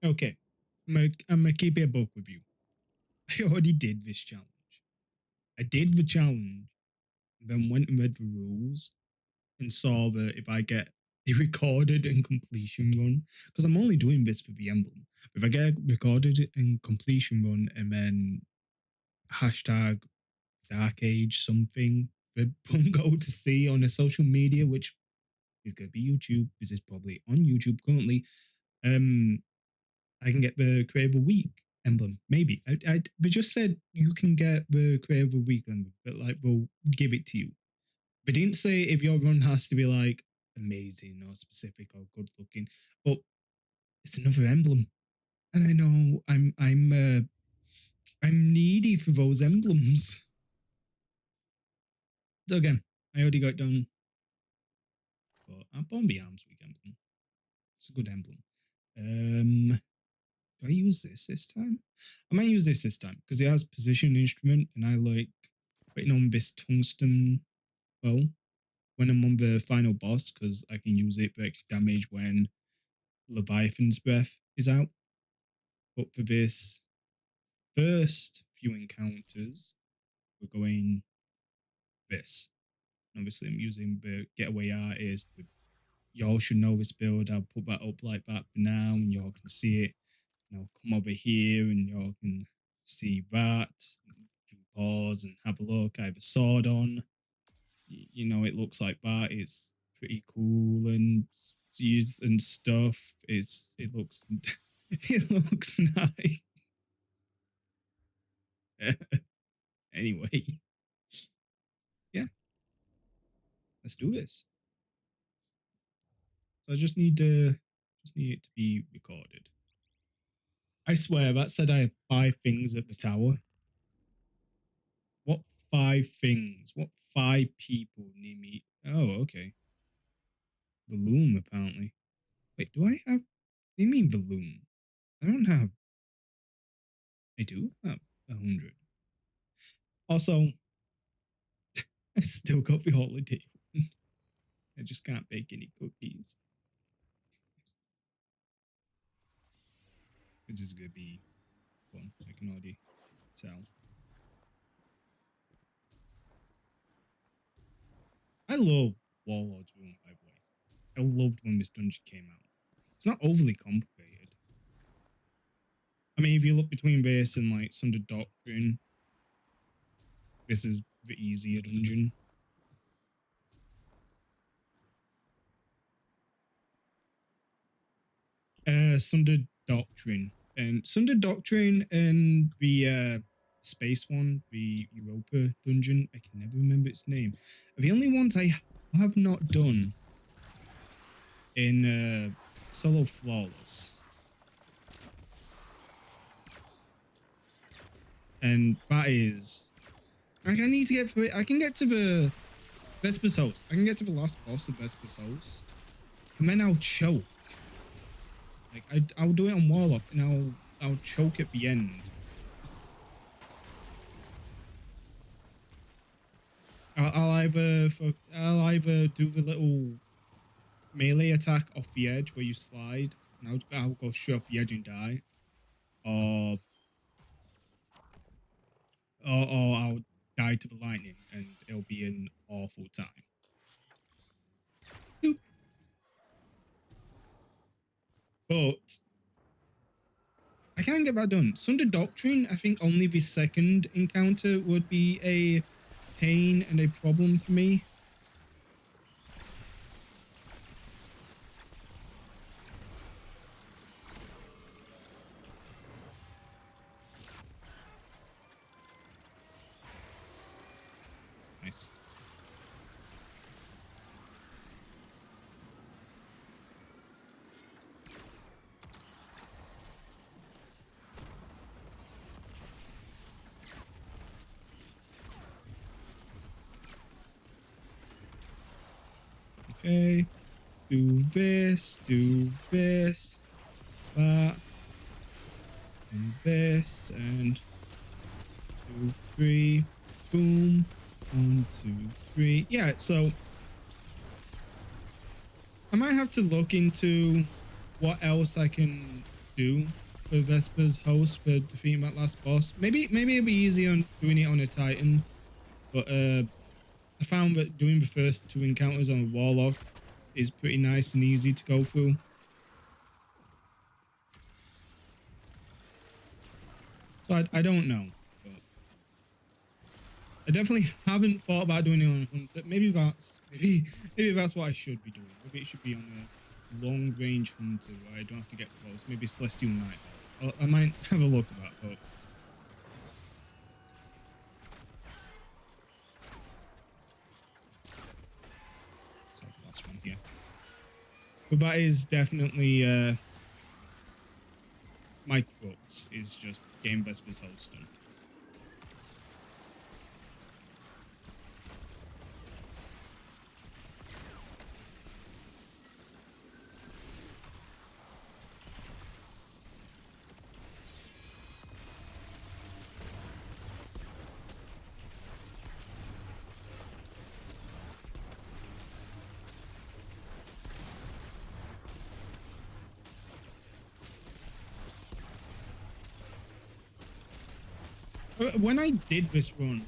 Okay, I'm gonna keep it a book with you. I already did this challenge. I did the challenge, then went and read the rules and saw that if I get a recorded and completion run, because I'm only doing this for the emblem, if I get a recorded and completion run and then hashtag dark age something for Pungo to see on a social media, which is going to be YouTube. This is probably on YouTube currently. I can get the Creator of the Week emblem. Maybe they just said you can get the Creator of the Week emblem, but like we'll give it to you. They didn't say if your run has to be like amazing or specific or good looking, but it's another emblem, and I know I'm needy for those emblems. So again, I already got it done. But I bought the Arms Week emblem. It's a good emblem. Do I use this time? I might use this time because it has position instrument, and I like putting on this tungsten bow when I'm on the final boss because I can use it for extra damage when Leviathan's breath is out. But for this first few encounters, we're going this. Obviously, I'm using the Getaway Artist. Y'all should know this build. I'll put that up like that for now, and y'all can see it. And I'll come over here, and y'all can see that. You can pause and have a look. I have a sword on. You know, it looks like that. It's pretty cool and used and stuff. It looks it looks nice. Anyway, yeah, let's do this. So I just need it to be recorded. I swear that said I have 5 things at the tower. What 5 things? What 5 people need me? Oh, okay. The loom apparently. Wait, do I have? What do you mean the loom? I don't have. I do have 100. Also, I've still got the holiday. I just can't bake any cookies. This is gonna be fun. I can already tell. I love Warlords Room, by the way. I loved when this dungeon came out. It's not overly complicated. I mean, if you look between this and like Sundered Doctrine, this is the easier dungeon. Sundered Doctrine and the space one, the Europa dungeon. I can never remember its name. Are the only ones I have not done in solo flawless. And that is, I need to get through it. I can get to the Vesper's host. I can get to the last boss of Vesper's host, and then I'll choke. Like I'll do it on Warlock, and I'll choke at the end. I'll either do the little melee attack off the edge where you slide, and I'll go straight off the edge and die, or I'll die to the lightning, and it'll be an awful time. Boop. But I can't get that done. Sunder Doctrine, I think only the second encounter would be a pain and a problem for me. Nice. Okay. Do this, that, and this, and 2, 3, boom. 1, 2, 3. Yeah, so I might have to look into what else I can do for Vesper's host for defeating that last boss. Maybe it'll be easy on doing it on a Titan, but I found that doing the first 2 encounters on a Warlock is pretty nice and easy to go through. So I don't know. But I definitely haven't thought about doing it on a Hunter. Maybe that's what I should be doing. Maybe it should be on a long range Hunter where I don't have to get close. Maybe Celestial Night. I might have a look at that, but so the last one here. But that is definitely my crux is just game Vesper's host done. When I did this run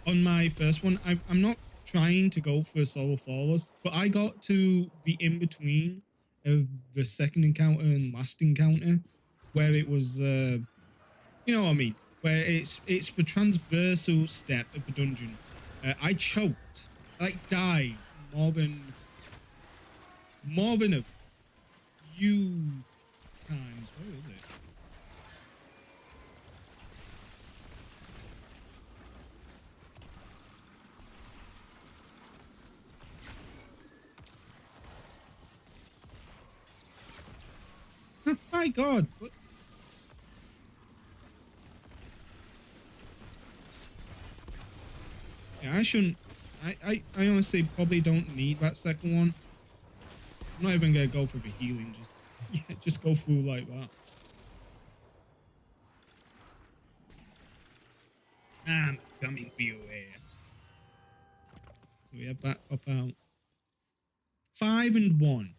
on my first one, I'm not trying to go for a solo flawless, but I got to the in between of the second encounter and last encounter, where it was, you know what I mean, where it's the transversal step of the dungeon. I choked, like died more than a few times. Where is it? My God! What? Yeah, I shouldn't. I honestly probably don't need that second one. I'm not even gonna go for the healing. Just go through like that. I'm coming for your ass. So we have that up out. 5 and 1.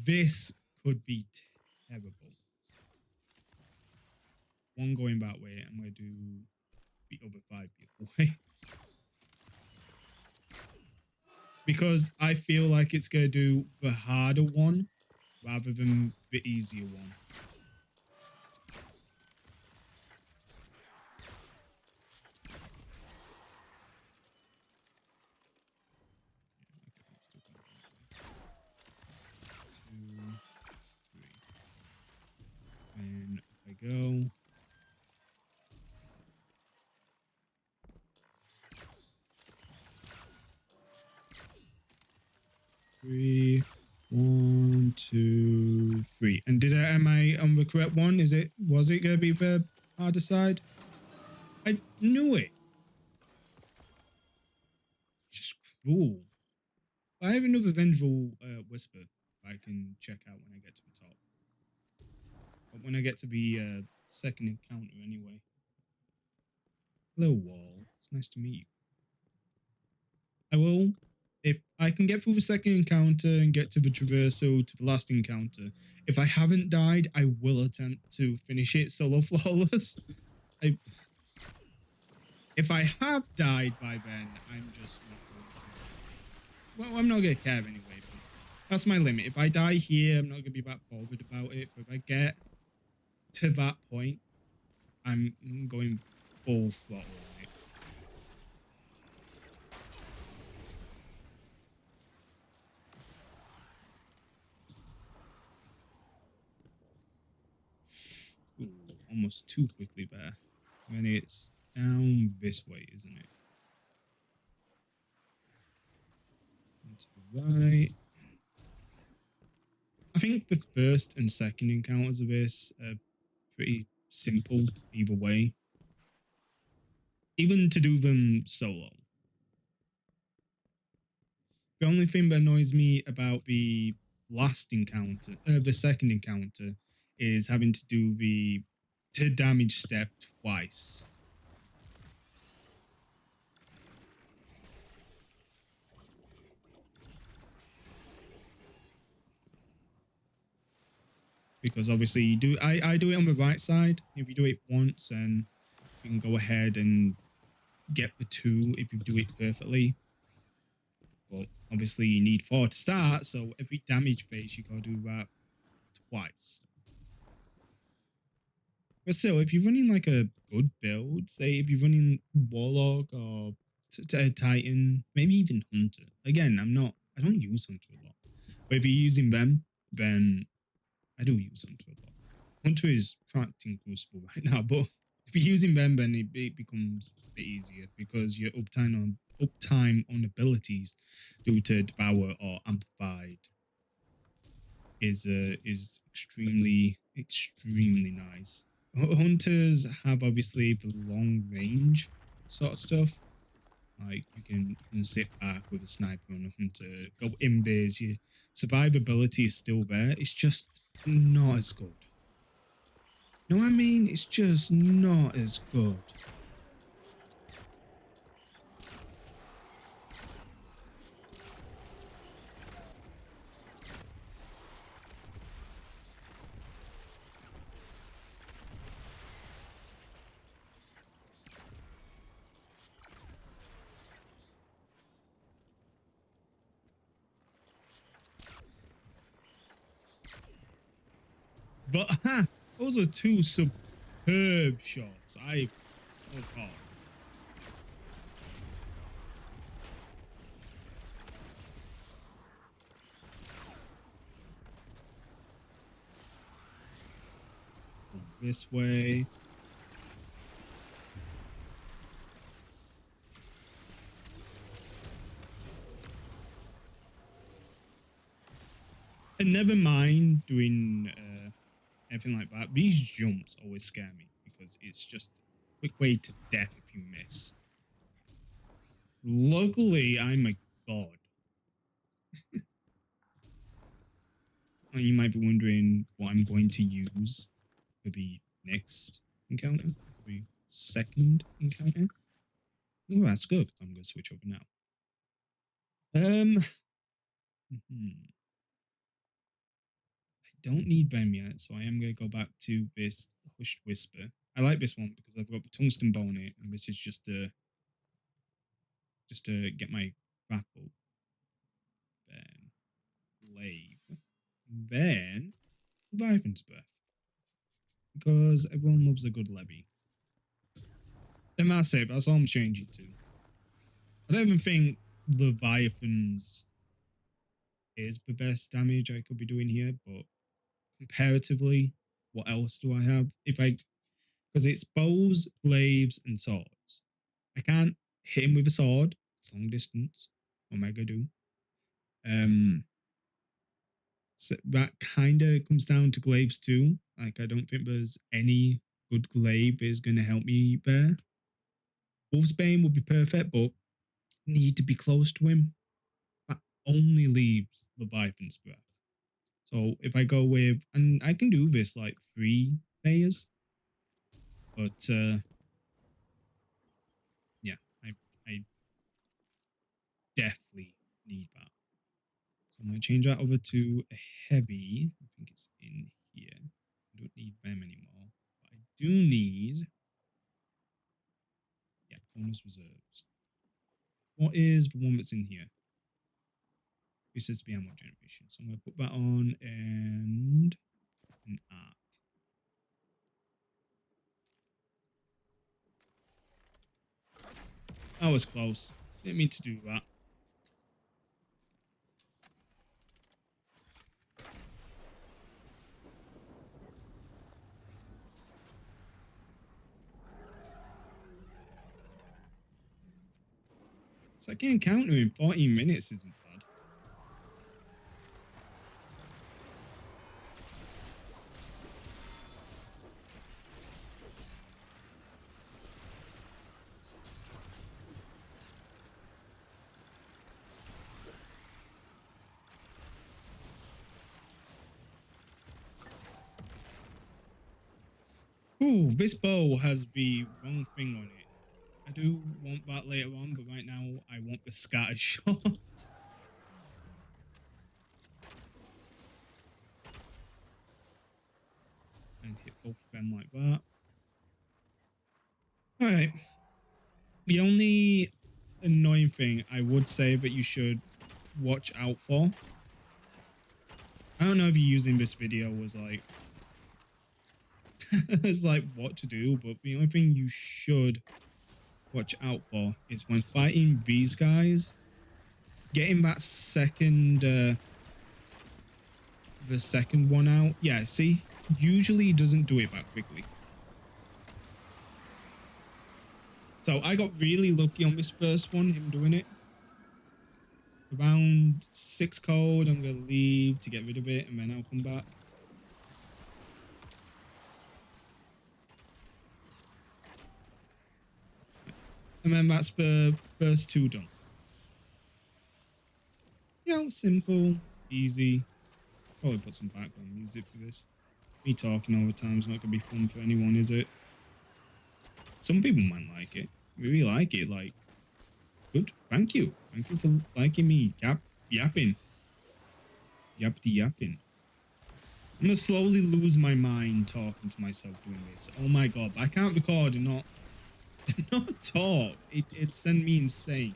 This could be terrible. 1 going that way. I'm gonna do the other 5 the other way. Because I feel like it's gonna do the harder one rather than the easier one. And I go. Three, 1, 2, 3. And am I on the correct one? Was it gonna be the harder side? I knew it. Just cruel. I have another vengeful whisper I can check out when I get to the top. But when I get to the second encounter anyway. Hello, Wall. It's nice to meet you. I will, if I can get through the second encounter and get to the traversal to the last encounter, if I haven't died, I will attempt to finish it solo flawless. If I have died by then, I'm just not going to. Well, I'm not going to care anyway, but that's my limit. If I die here, I'm not going to be that bothered about it. But if I get to that point, I'm going full throttle on it. Ooh, almost too quickly there. And it's down this way, isn't it? And to the right. I think the first and second encounters of this are pretty simple either way. Even to do them solo. The only thing that annoys me about the last encounter, the second encounter, is having to do the damage step twice. because obviously you do. I do it on the right side. If you do it once, then you can go ahead and get the 2 if you do it perfectly. But obviously you need 4 to start, so every damage phase you gotta do that twice. But still, if you're running like a good build, say if you're running Warlock or Titan, maybe even Hunter. Again, I don't use Hunter a lot. But if you're using them, then I do use Hunter a lot. Hunter is cracked in Crucible right now, but if you're using them, then it becomes a bit easier because your uptime on abilities due to Devour or Amplified is extremely nice. Hunters have obviously the long range sort of stuff. Like you can sit back with a sniper on a hunter, go invis. Your survivability is still there. It's just not as good. You know what I mean? It's just not as good. But those are 2 superb shots. That was hard. This way. And never mind doing anything like that. These jumps always scare me because it's just a quick way to death if you miss. Luckily, I'm a god. You might be wondering what I'm going to use for the next encounter, the second encounter. Oh, that's good. I'm going to switch over now. I don't need them yet, so I am going to go back to this Hushed Whisper. I like this one because I've got the tungsten bow on it, and this is just to get my grapple. Then Glaive. Then Leviathan's Breath. Because everyone loves a good levy. Then that's it. That's all I'm changing to. I don't even think Leviathan's is the best damage I could be doing here, but comparatively, what else do I have? Because it's bows, glaives, and swords. I can't hit him with a sword. It's long distance. Omega do. So that kind of comes down to glaives too. Like, I don't think there's any good glaive is going to help me there. Wolfsbane would be perfect, but need to be close to him. That only leaves Leviathan's Breath. So if I go with, and I can do this like 3 layers, but yeah, I definitely need that. So I'm going to change that over to a heavy. I think it's in here. I don't need them anymore. But I do need, yeah, bonus reserves. What is the one that's in here? It says to be ammo generation. So I'm going to put that on and an arc. That was close. Didn't mean to do that. Second encounter in 14 minutes isn't bad. Ooh, this bow has the wrong thing on it. I do want that later on, but right now I want the scatter shot. them like that. All right. The only annoying thing I would say that you should watch out for. I don't know if you're using this video as like as like what to do, but the only thing you should watch out for is when fighting these guys, getting that second the second one out. Yeah, see, usually doesn't do it that quickly. So I got really lucky on this first one, him doing it. Around 6 cold, I'm gonna leave to get rid of it and then I'll come back. And then that's the first 2 done. You know, simple, easy. Probably put some background music for this. Me talking all the time is not gonna be fun for anyone, is it? Some people might like it. Really like it. Like, good. Thank you. Thank you for liking me yapping. Yappity yapping. I'm gonna slowly lose my mind talking to myself doing this. Oh my god, I can't record and not not talk. It sent me insane.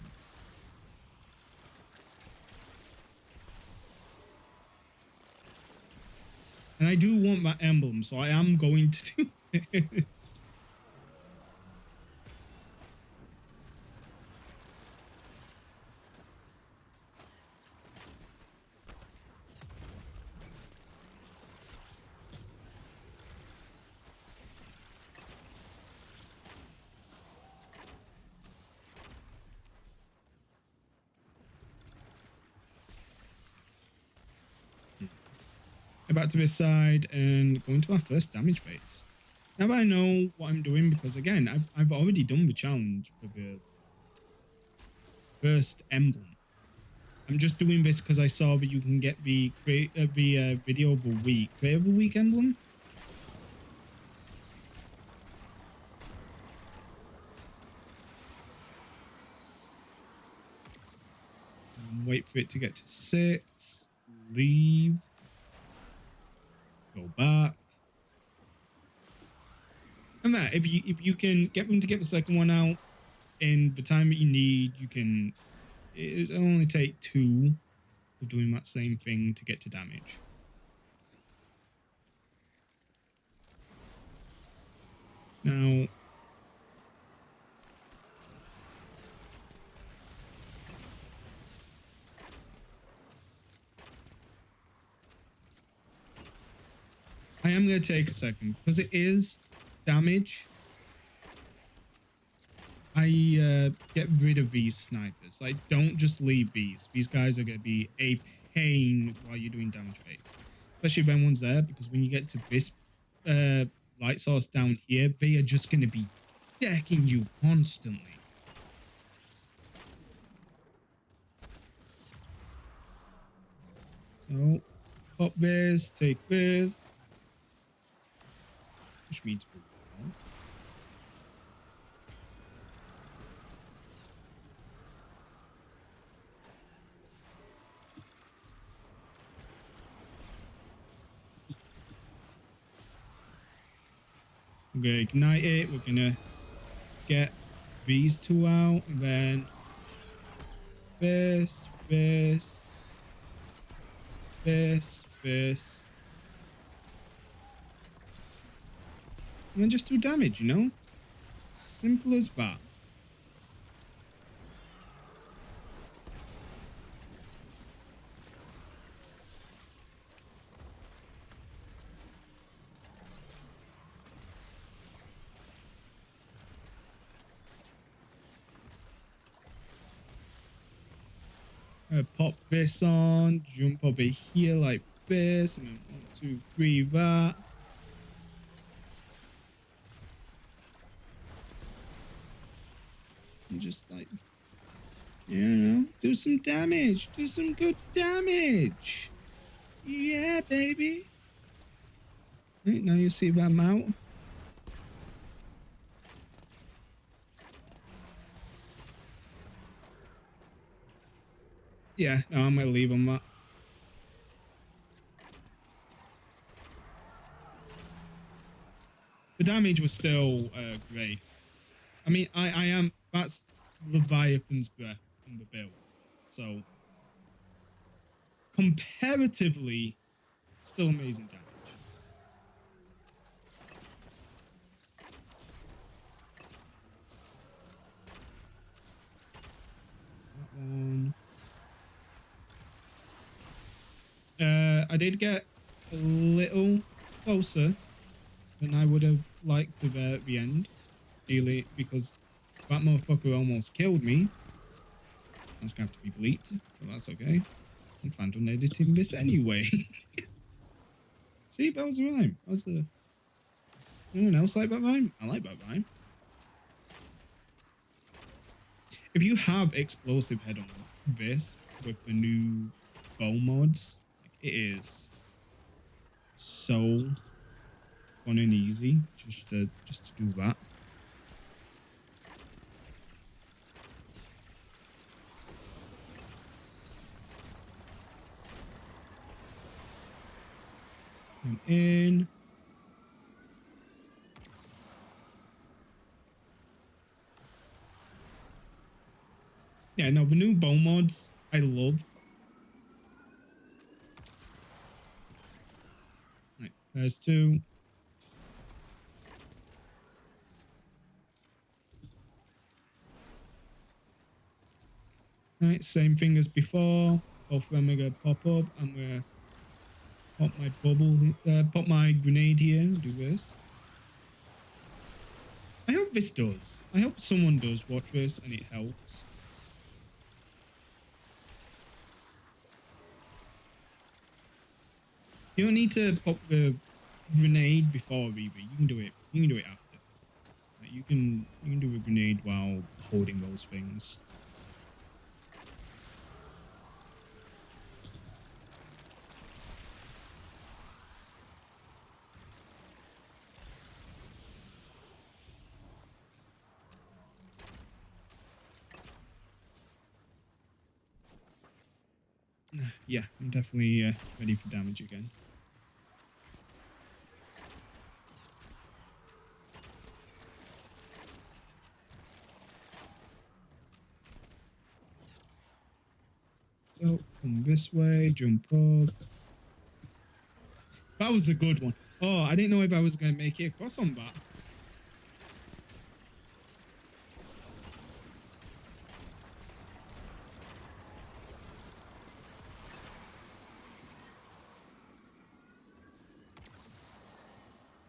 And I do want that emblem, so I am going to do this. Back to this side and go into our first damage phase. Now that I know what I'm doing, because again, I've already done the challenge for the first emblem. I'm just doing this because I saw that you can get the video of the week, creator of the week emblem. And wait for it to get to 6. Leave. Go back. And that if you can get them to get the second one out in the time that you need, you can. It'll only take 2 of doing that same thing to get to damage. Now, I am going to take a second because it is damage. I get rid of these snipers. Like, don't just leave these. These guys are going to be a pain while you're doing damage phase. Especially when one's there, because when you get to this light source down here, they are just going to be decking you constantly. So, pop this, take this. Push me to move on. We're going to ignite it. We're going to get these 2 out. And then this. And then just do damage, you know? Simple as that. Pop this on, jump over here like this, and then 1, 2, 3, that. And just like, you know, do some damage, do some good damage. Yeah, baby. Right, now you see that mount. Yeah, no, I'm gonna leave on that. The damage was still great. I mean, I am, that's Leviathan's breath from the build. So comparatively, still amazing damage. That one. I did get a little closer than I would have liked to there at the end. Really, because that motherfucker almost killed me. That's gonna have to be bleeped, but that's okay. I'm planning on editing this anyway. See, that was a rhyme. That was a... Anyone else like that rhyme? I like that rhyme. If you have explosive head on this with the new bow mods, like, it is so fun and easy just to do that. And in. Yeah, no, the new bow mods I love. Right, there's two. Right, same thing as before. Both of them are gonna pop up. I'm gonna pop my pop my grenade here. Do this. I hope this does. I hope someone does watch this and it helps. You don't need to pop the grenade before Reaver. You can do it. You can do it after. Like, you can do a grenade while holding those things. Yeah, I'm definitely ready for damage again. So, come this way, jump up. That was a good one. Oh, I didn't know if I was going to make it across on that.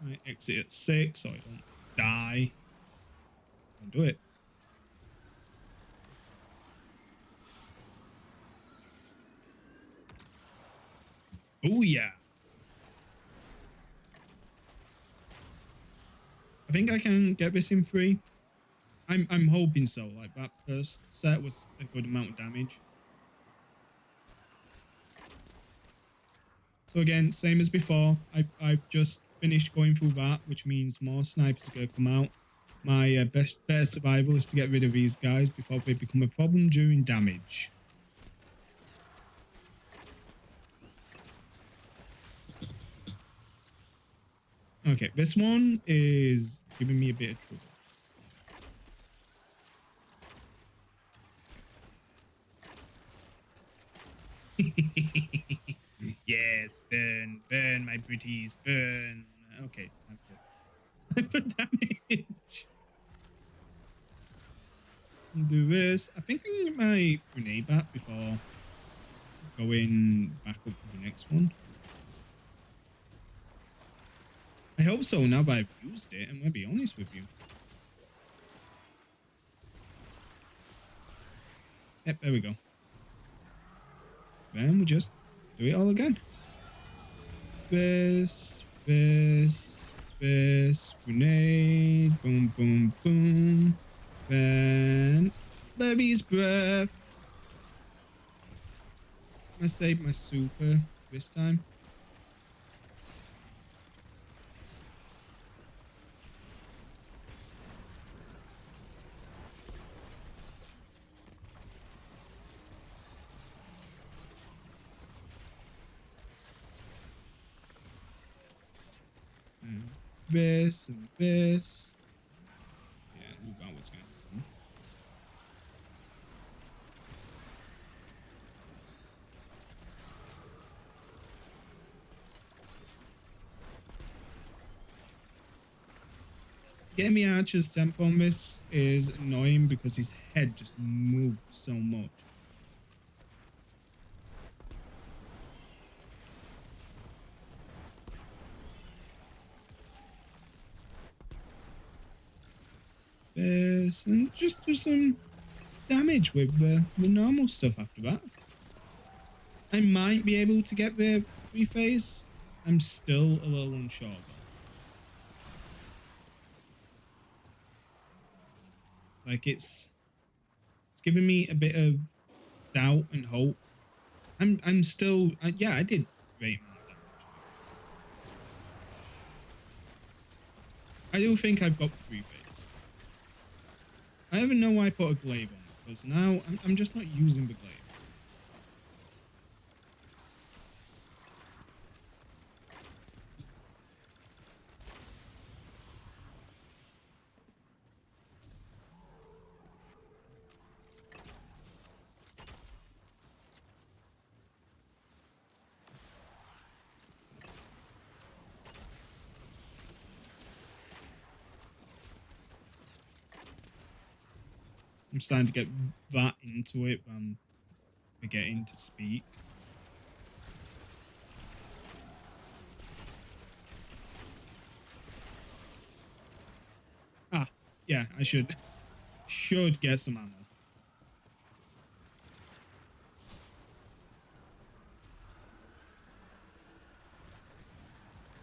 Right, exit at 6 so I don't die. Don't do it. Oh yeah. I think I can get this in 3. I'm hoping so. Like, that first set was a good amount of damage. So again, same as before. I've just finished going through that, which means more snipers are gonna come out. My better survival is to get rid of these guys before they become a problem during damage. Okay, this one is giving me a bit of trouble. Yes, burn, burn, my pretties, burn. Okay, time for damage. Do this. I think I can get my grenade back before going back up to the next one. I hope so now that I've used it, I'm going to be honest with you. Yep, there we go. Then we just do it all again. This, grenade, boom, boom, boom. Then Levy's breath. I'm gonna save my super this time. this and this. Yeah, I knew that was going to happen. Getting me Archer's tempo on this is annoying because his head just moves so much. And just do some damage with the normal stuff after that. I might be able to get the three-phase. I'm still a little unsure though. Like it's giving me a bit of doubt and hope. I'm still yeah, I did great amount of damage. I do think I've got three-phase. I don't even know why I put a glaive on it, because now I'm just not using the glaive. I'm starting to get that into it, but I'm forgetting to speak. Ah, yeah, I should get some ammo.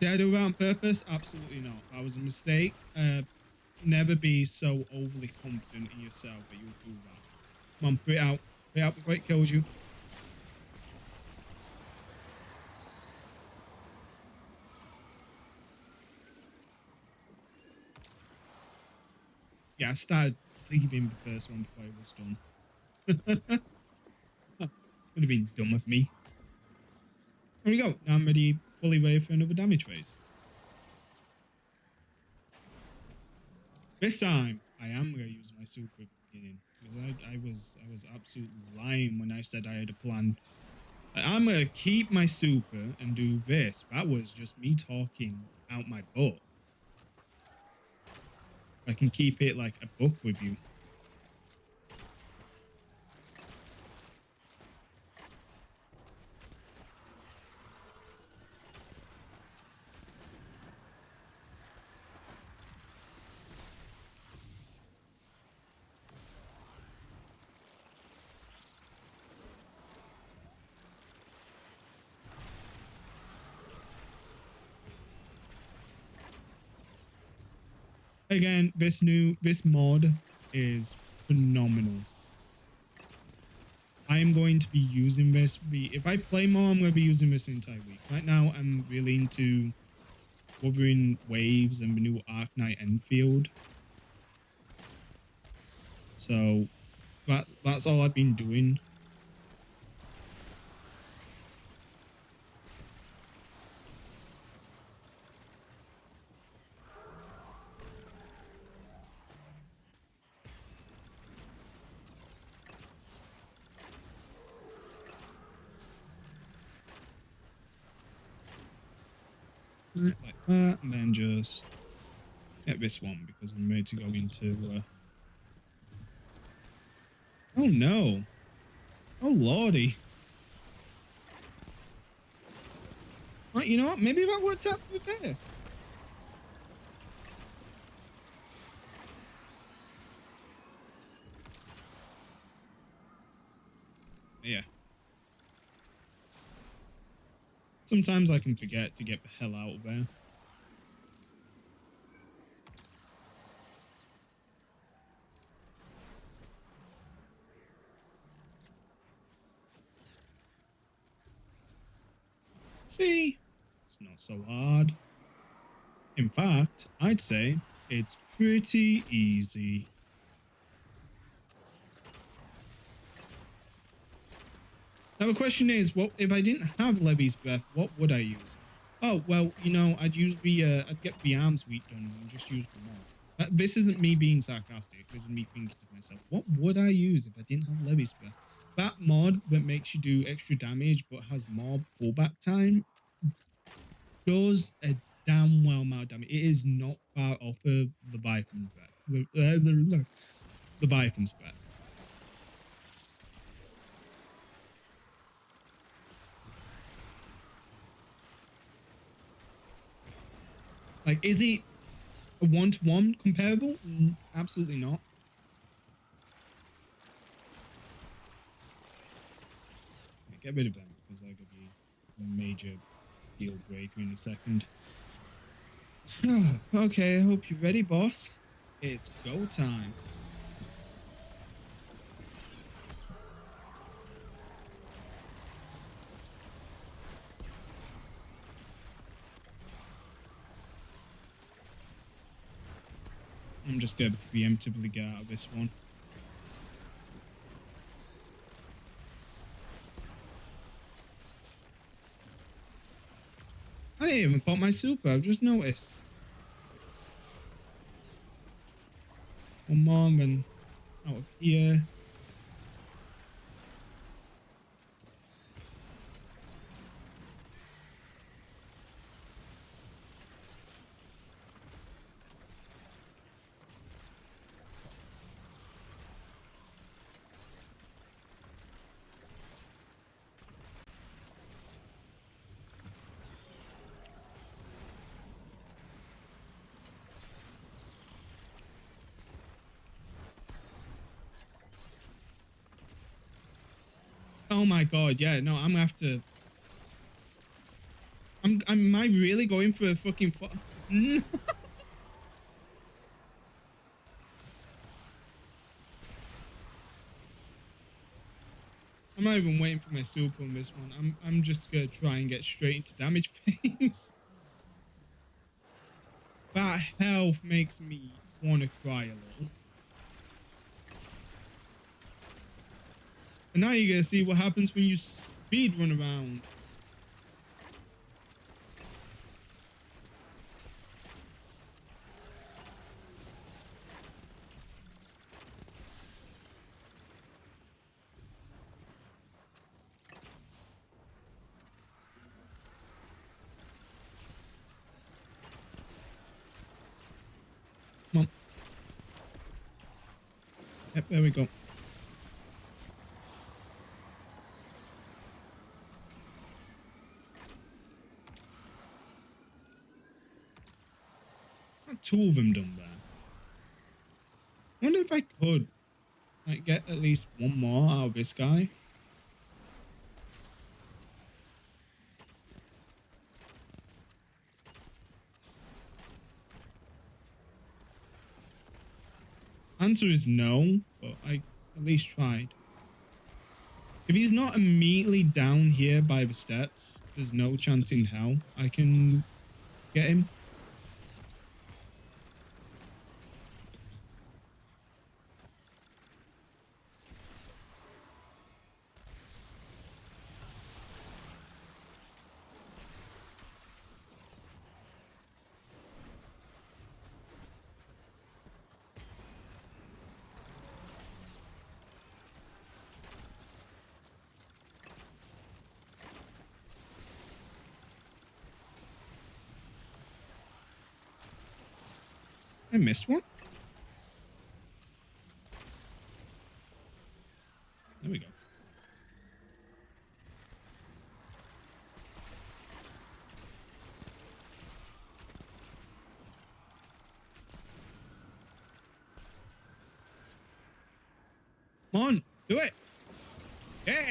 Did I do that on purpose? Absolutely not. That was a mistake. Never be so overly confident in yourself that you'll do that. Come on, put it out. Put it out before it kills you. Yeah, I started leaving the first one before it was done. Would have been dumb of me. There we go. Now I'm fully ready for another damage phase. This time, I am going to use my super at the beginning, because I was absolutely lying when I said I had a plan. I'm going to keep my super and do this. That was just me talking out my butt. I can keep it like a book with you. Again, this mod is phenomenal. I am going to be using this. If I play more, I'm going to be using this the entire week. Right now, I'm really into Wuthering Waves and the new Arknight Enfield. So that's all I've been doing. Like that, and then just get this one because I'm ready to go into. Oh no! Oh lordy! Right, you know what? Maybe that worked out a bit better. Yeah. Sometimes I can forget to get the hell out of there. See? It's not so hard. In fact, I'd say it's pretty easy. Now the question is, what if I didn't have Levy's Breath, what would I use? Oh, well, you know, I'd get the arms week done and just use the mod. This isn't me being sarcastic. This is me thinking to myself, what would I use if I didn't have Levy Spare? That mod that makes you do extra damage but has more pullback time does a damn well amount of damage. It is not far off of the Viking threat. The Viking's threat. Like, is it a one-to-one comparable? Absolutely not. Get rid of them because that could be a major deal breaker in a second. Okay, I hope you're ready, boss. It's go time. I'm just gonna preemptively get out of this one. I didn't even pop my super, I've just noticed. Come on, and out of here. Oh my god, yeah, no, I'm gonna have to. Am I really going for a fucking No. I'm not even waiting for my super on this one. I'm just gonna try and get straight into damage phase. That health makes me want to cry a little. And now you're gonna see what happens when you speed run around. Come on. Yep, there we go. Got two of them done there. I wonder if I could like get at least one more out of this guy. Answer is no, but I at least tried. If he's not immediately down here by the steps, there's no chance in hell I can get him. I missed one. There we go. Come on, do it. Yeah.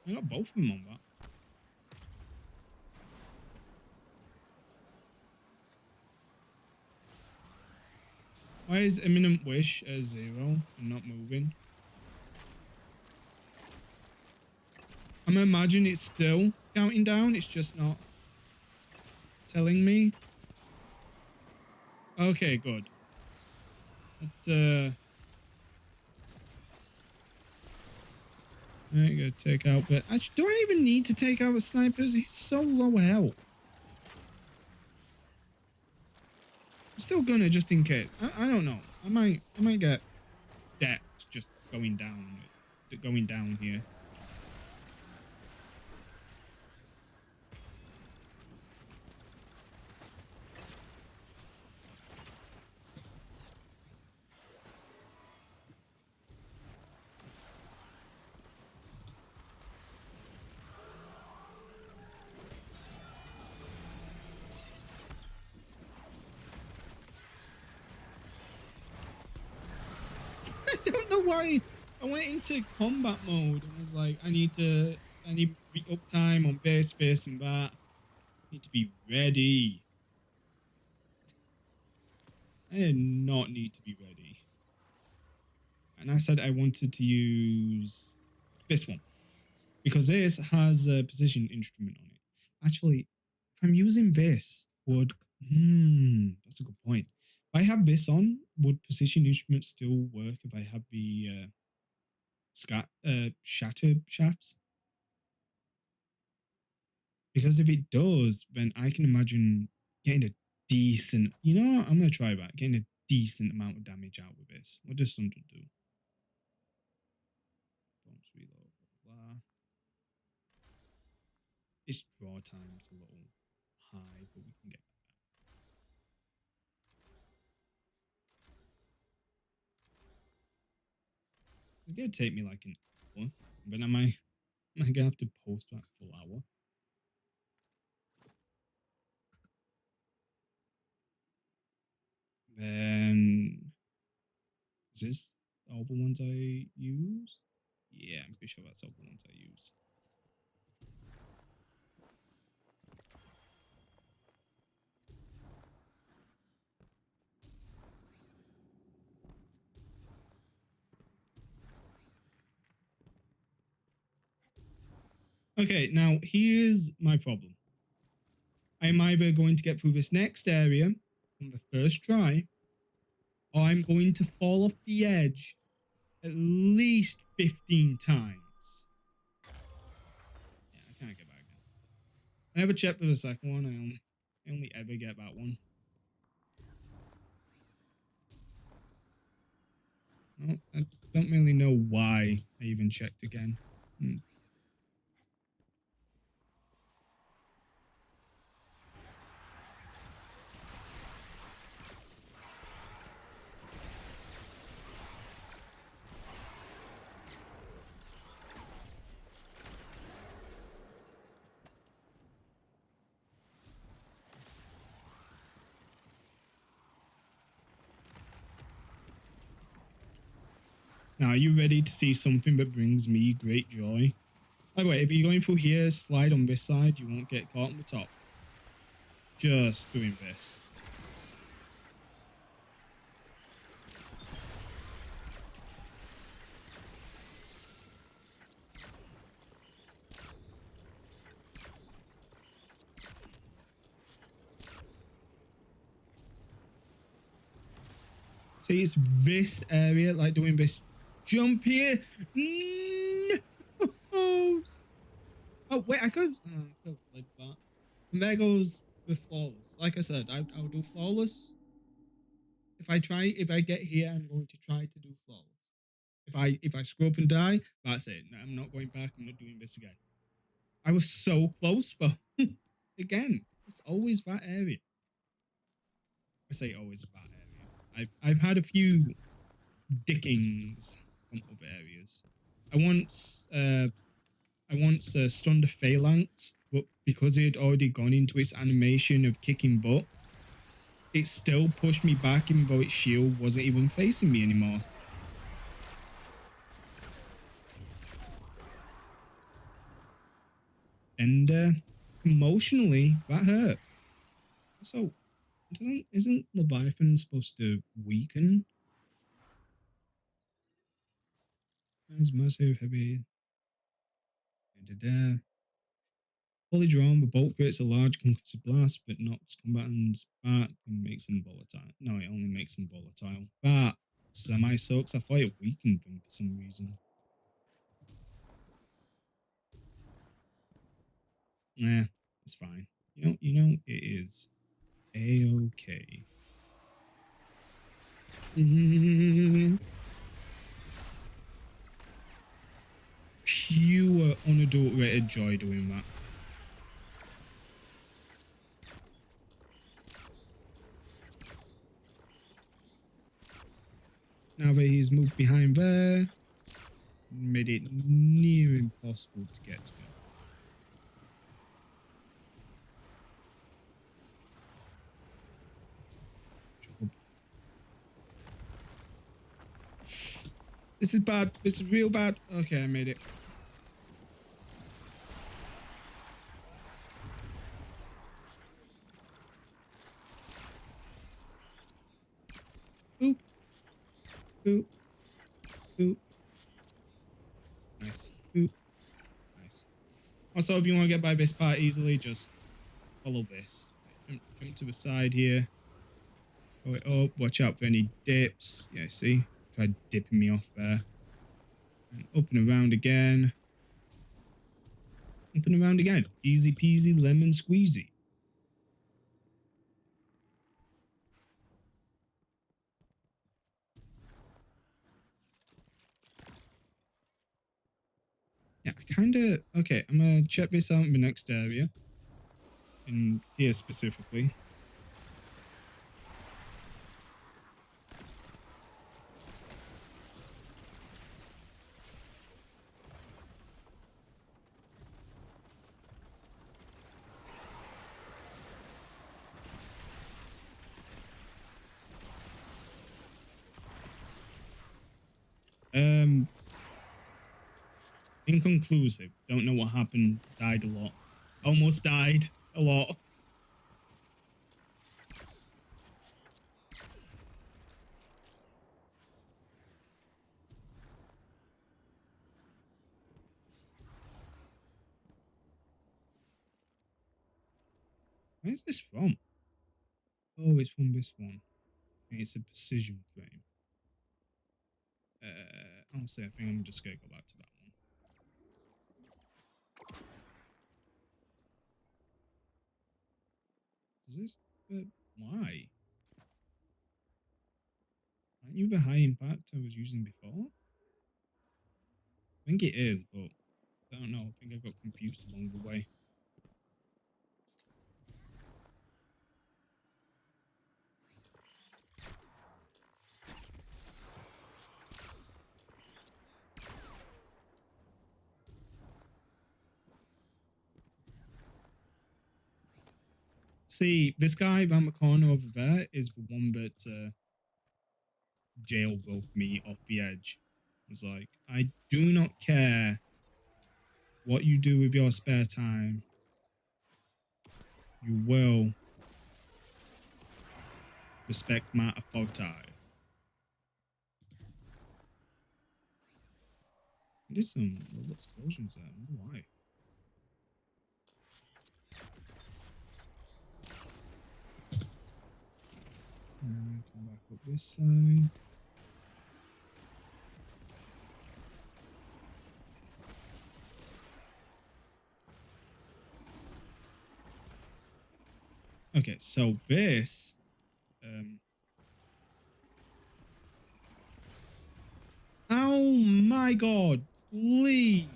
I got both of them on that. Why is Imminent Wish a 0 and not moving? I'm gonna imagine it's still counting down. It's just not telling me. Okay, good. But, I gotta take out, but actually, do I even need to take out the snipers? He's so low health. I'm still gonna, just in case. I don't know. I might get decked just going down here. I don't know why I went into combat mode and was like, I need uptime on base, face, and that. I need to be ready. I did not need to be ready. And I said I wanted to use this one because this has a position instrument on it. Actually, if I'm using this, that's a good point. If I have this on, would position instruments still work if I have the shatter shafts? Because if it does, then I can imagine getting a decent, I'm going to try that, getting a decent amount of damage out with this. What does something do? Bombs reload, blah, blah. Its draw time's a little high, but we can get that. It's going to take me like an hour, but am I going to have to post that full hour? Then is this all the ones I use? Yeah, I'm pretty sure that's all the ones I use. Okay, now here's my problem. I'm either going to get through this next area on the first try, or I'm going to fall off the edge at least 15 times. Yeah, I can't get back now. I never checked for the second one. I only ever get that one. Oh, I don't really know why I even checked again. Now, are you ready to see something that brings me great joy? By the way, if you're going through here, slide on this side. You won't get caught on the top. Just doing this. See, it's this area, like doing this jump here. No! Oh, wait, I could have played that. And there goes the flawless. Like I said, I'll do flawless. If I get here, I'm going to try to do flawless. If I screw up and die, that's it. I'm not going back. I'm not doing this again. I was so close, though. Again, it's always that area. I say always that area. I've had a few dickings from other areas. I once stunned a phalanx, but because it had already gone into its animation of kicking butt, it still pushed me back even though its shield wasn't even facing me anymore. And emotionally, that hurt. So, isn't Leviathan supposed to weaken? As massive, heavy. Da-da-da. Fully drawn, the bolt creates a large concussive blast that knocks combatants back and makes them volatile. No, it only makes them volatile. But semi sucks. I thought it weakened them for some reason. Nah, it's fine. It is a-okay. Pure unadulterated joy doing that. Now that he's moved behind there, made it near impossible to get to him. This is bad. This is real bad. Okay, I made it. Boop. Boop. Boop. Nice. Boop. Nice. Also, if you want to get by this part easily, just follow this. Jump to the side here. Go it up. Watch out for any dips. Yeah, see? Tried dipping me off there. And up and around again. Up and around again. Easy peasy lemon squeezy. Yeah, I kind of... Okay, I'm going to check this out in the next area. In here specifically. Inconclusive. Don't know what happened. Died a lot. Almost died a lot. Where's this from? Oh, it's from this one. It's a precision frame. Honestly, I think I'm just gonna go back to that one. Is this? Why? Aren't you the high impact I was using before? I think it is, but I don't know. I think I got confused along the way. See, this guy around the corner over there is the one that jail broke me off the edge. It was like, I do not care what you do with your spare time. You will respect my authority. I did some little explosions there. I wonder why. And come back up this side. Okay, so this oh my god, please.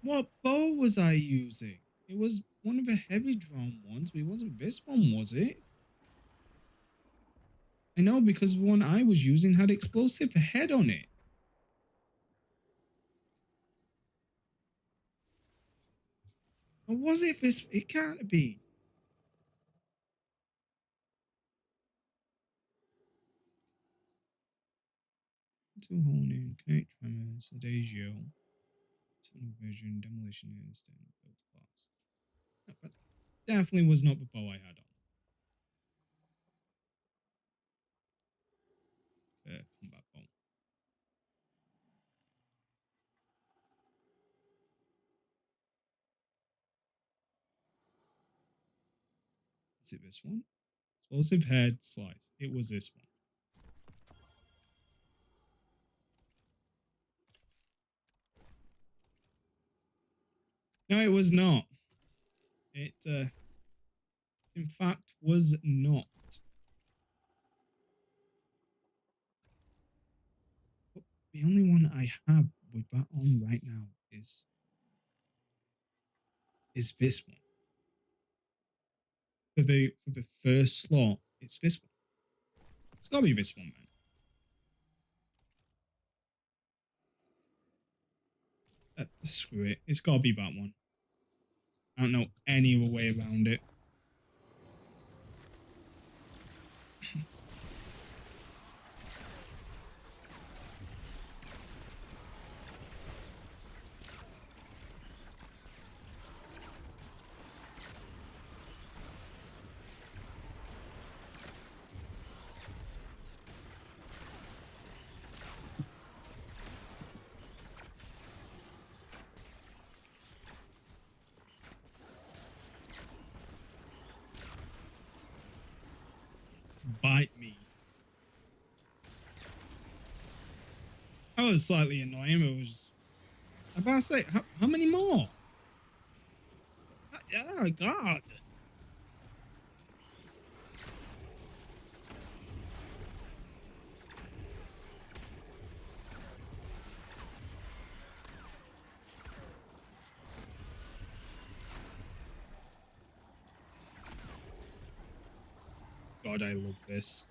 What bow was I using? It was one of the heavy drawn ones, but it wasn't this one, was it? I know, because the one I was using had explosive head on it. Or was it this? It can't be. Two honing, connect tremors, adagio, tunnel vision, demolition instinct, build fast. No, that definitely was not the bow I had on. Combat bow. Is it this one? Explosive head slice. It was this one. No, it was not. It, in fact, was not. But the only one I have with that on right now is this one. For the first slot, it's this one. It's gotta be this one, man. Screw it. It's gotta be that one. I don't know any other way around it. Bite me. That was slightly annoying, but it was. I'm about to say, how many more? Oh, God. God, I love this.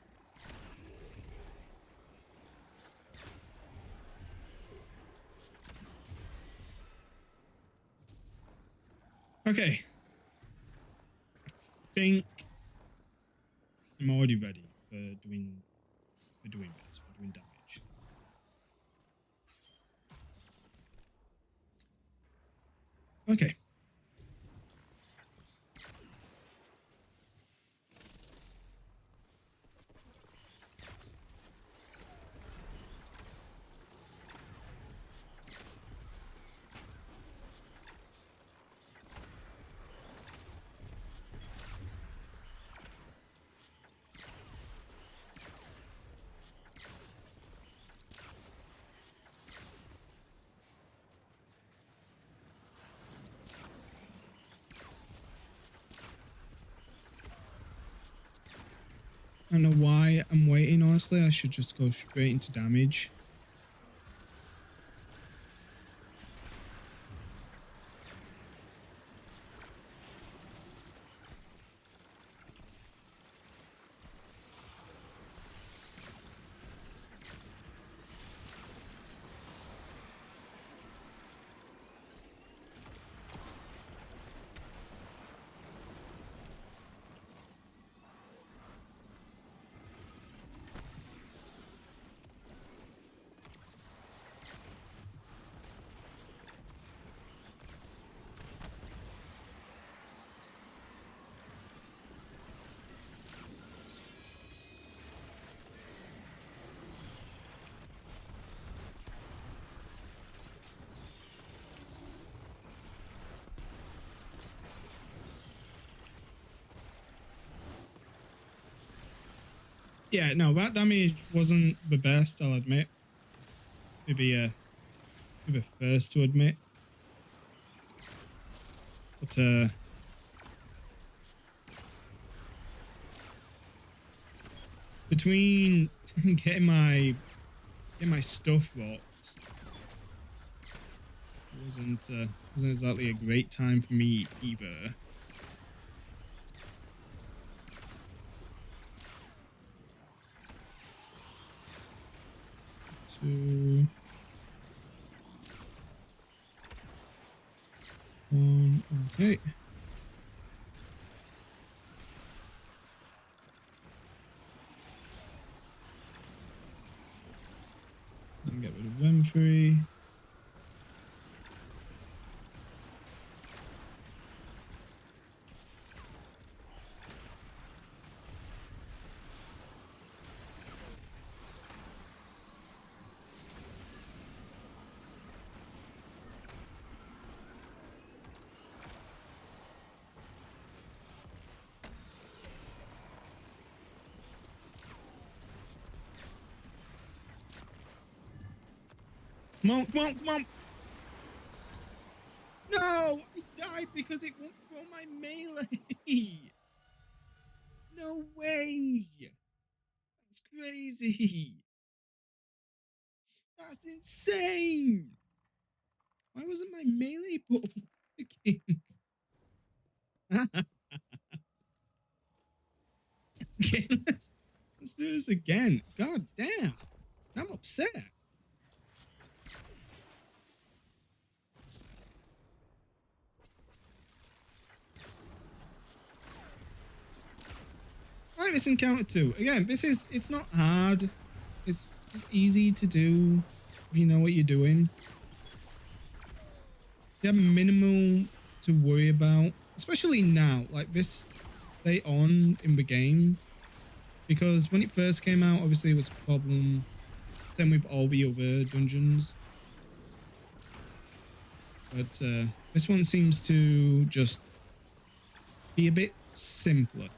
Okay. I think I'm already ready for doing this, for doing damage. Okay. I don't know why I'm waiting, honestly. I should just go straight into damage. Yeah, no, that damage wasn't the best, I'll admit. To be the first to admit. But between getting my stuff rocked, it wasn't exactly a great time for me either. Two, one, okay. And get rid of them three. Come on, come on, come on. No, I died because it won't throw my melee. No way. That's crazy. That's insane. Why wasn't my melee button working? Okay, let's do this again. God damn. I'm upset. I like this encounter too. Again, it's not hard. It's easy to do if you know what you're doing. You have minimal to worry about, especially now, like this late on in the game. Because when it first came out, obviously it was a problem. Same with all the other dungeons. But this one seems to just be a bit simpler.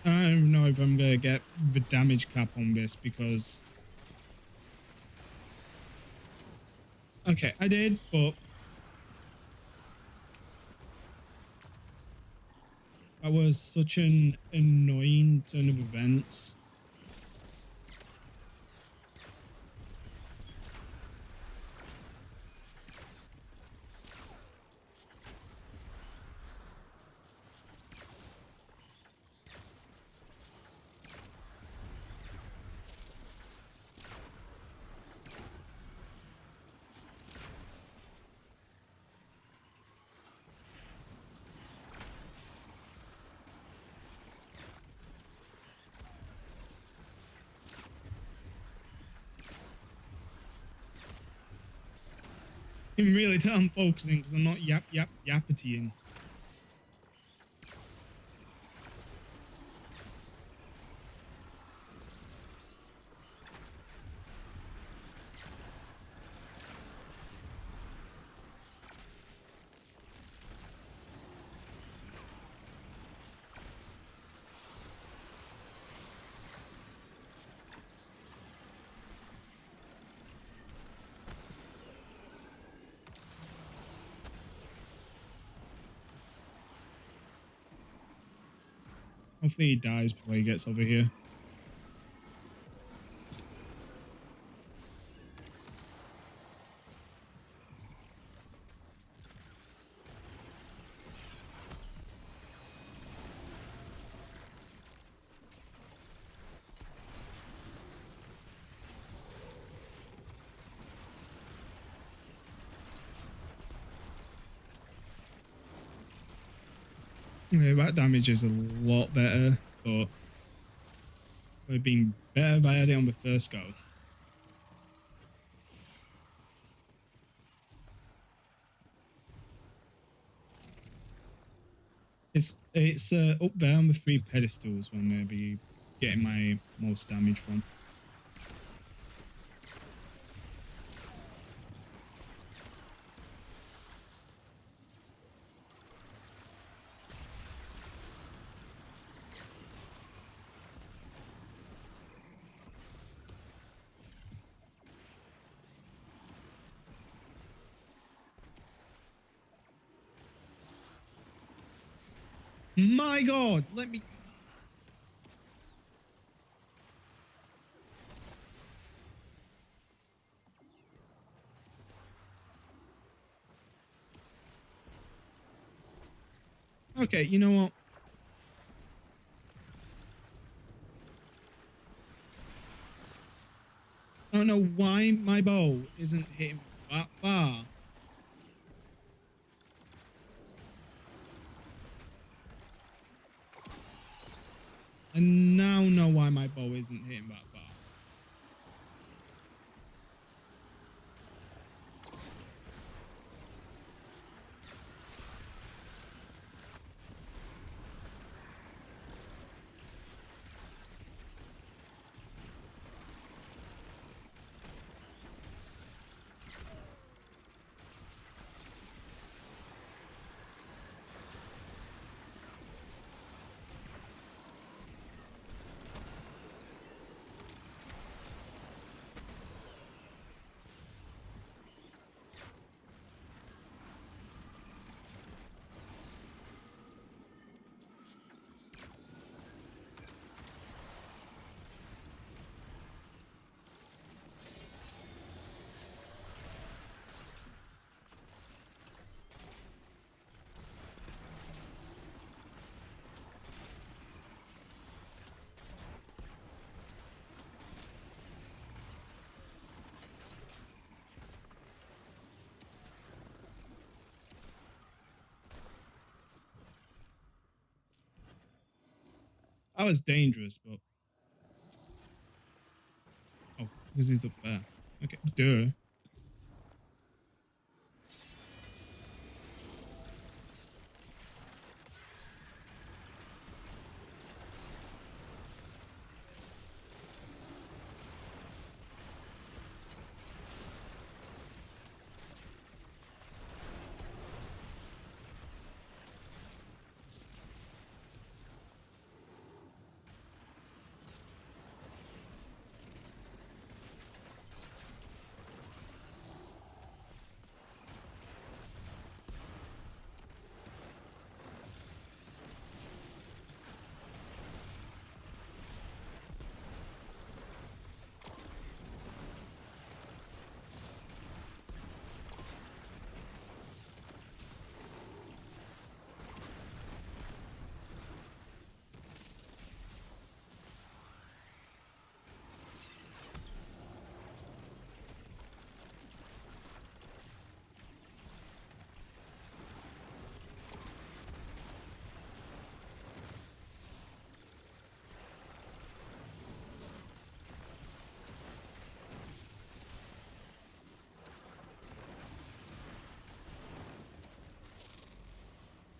I don't know if I'm gonna get the damage cap on this because okay, I did, but that was such an annoying turn of events. You can really tell I'm focusing because I'm not yappetying. Hopefully he dies before he gets over here. Yeah, that damage is a lot better, but would have been better if I had it on the first go. It's up there on the 3 pedestals where I'm gonna be getting my most damage from. My God, let me. Okay, you know what? don't know why my bow isn't hitting that far. I now know why my bow isn't hitting that far. That was dangerous, but oh, because he's up there. Okay, duh.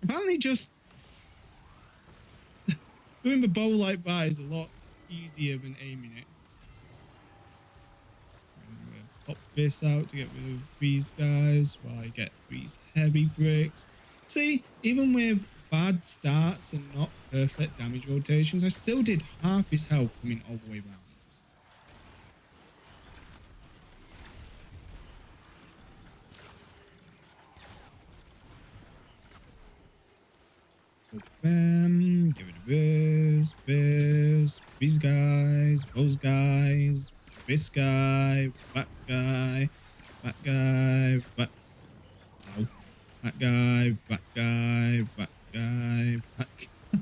Apparently, just doing the bow like that is a lot easier than aiming it. I'm gonna pop this out to get rid of these guys while I get these heavy bricks. See, even with bad starts and not perfect damage rotations, I still did half his health coming all the way around. Bam, give it a these guys, those guys, this guy, that guy, that guy, that, no, that guy, that guy, that guy, that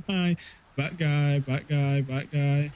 guy, that guy, that guy, that guy.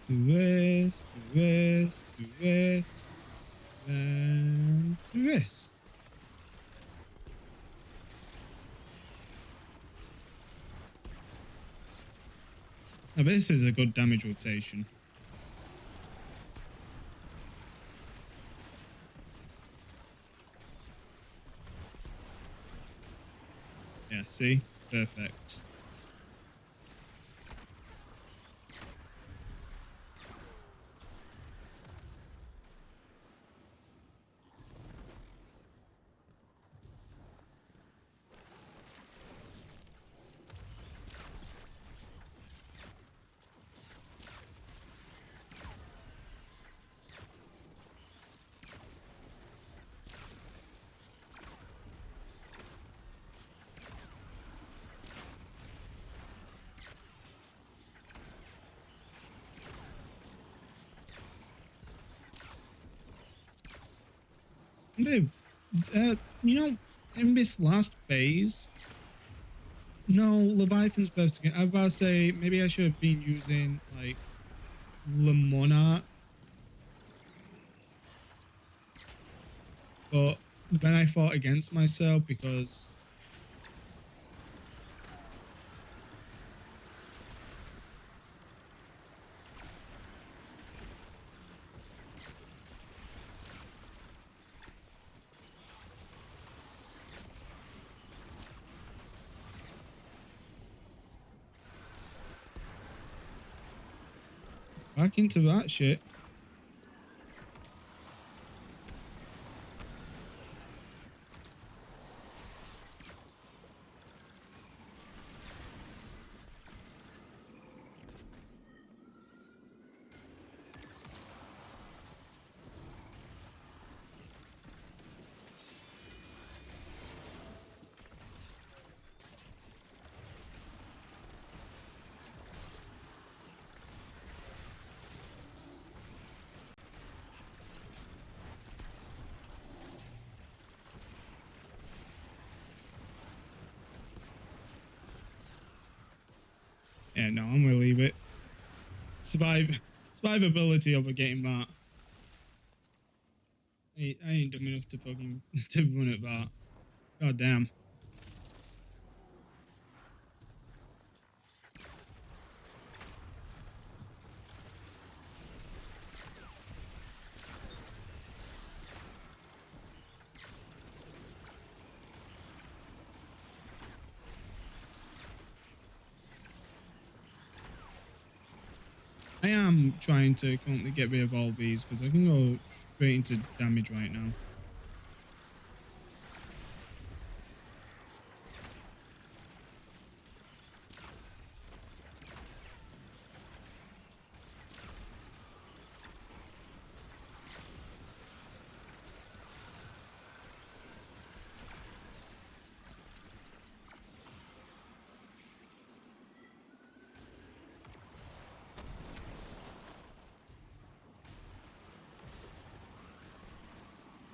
Do this, do this, do this, and do this. Now this is a good damage rotation. Yeah, see? Perfect. bit in this last phase, no, Leviathan's best again. I was about to say maybe I should have been using like Lemona, but then I fought against myself because back into that shit. Yeah, no, I'm gonna leave it. Survivability over getting that. I ain't dumb enough to fucking to run at that. God damn. I am trying to currently get rid of all these because I can go straight into damage right now.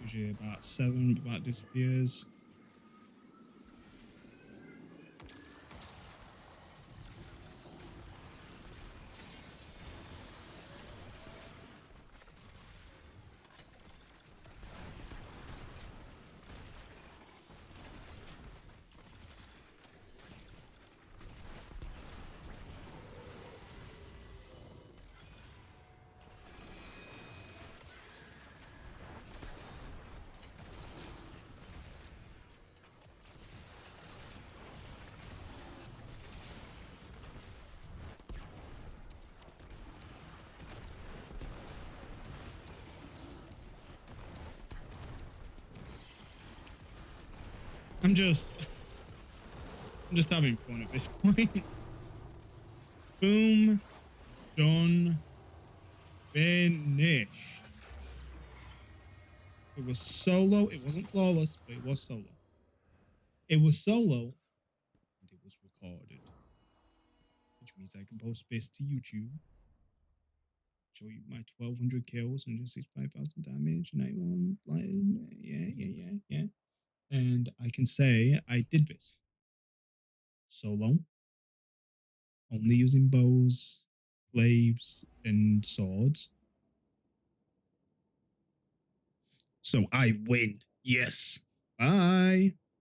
Usually about 7, but that disappears. I'm just having fun at this point. Boom. Done. Finished. It was solo. It wasn't flawless, but it was solo. It was solo, and it was recorded, which means I can post this to YouTube. Show you my 1,200 kills, 165,000 damage, 91. Like, yeah. And I can say I did this solo, only using bows, glaives, and swords. So I win. Yes. Bye.